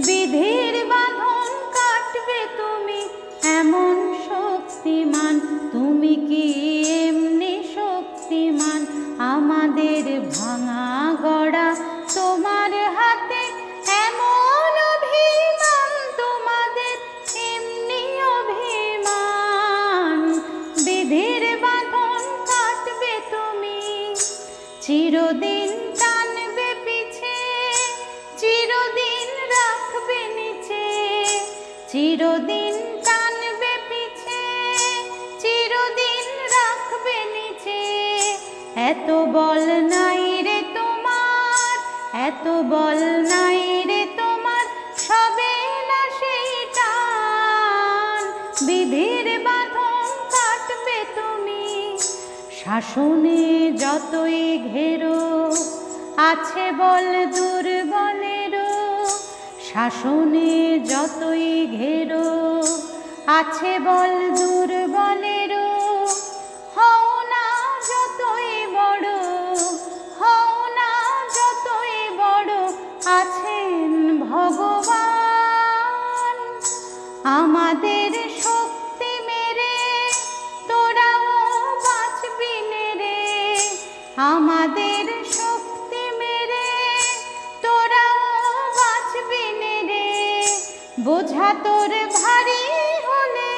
বিধির বাঁধন কাটবে তুমি এমন শক্তিমান, তুমি কি এমনি শক্তিমান? আমাদের ভাঙা গড়া তোমার হাতে এমন অভিমান, তোমাদের এমনি অভিমান। বিধির বাঁধন কাটবে তুমি, চিরদিন টানবে পিছে, চিরদিন রাখবে নিচে, চিরদিন টানবে পিছে, চিরদিন রাখবে নিচে। এত বল নাই রে তোমার, এত বল নাই রে তোমার, সবে না সেই টান। বিধির বাঁধন কাটবে তুমি, শাসনে যতই ঘেরো আছে বল দুর্বলেরও, শাসনে যতই ঘেরো আছে বল দুর্বলেরও। হও না যতই বড়, হও না যতই বড়, আছেন ভগবান। আমাদের শক্তি মেরে তোরাও বাঁচবি রে, আমাদের শক্তি মেরে তোরাও বাঁচবি রে। বোঝা তোর ভারী হলে,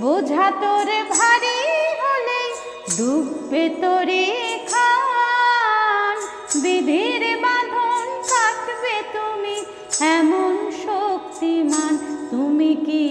বোঝা তোর ভারী হলে ডুববে তোরে খান। বিধির বাঁধন কাটবে তুমি এমন শক্তিমান, তুমি কি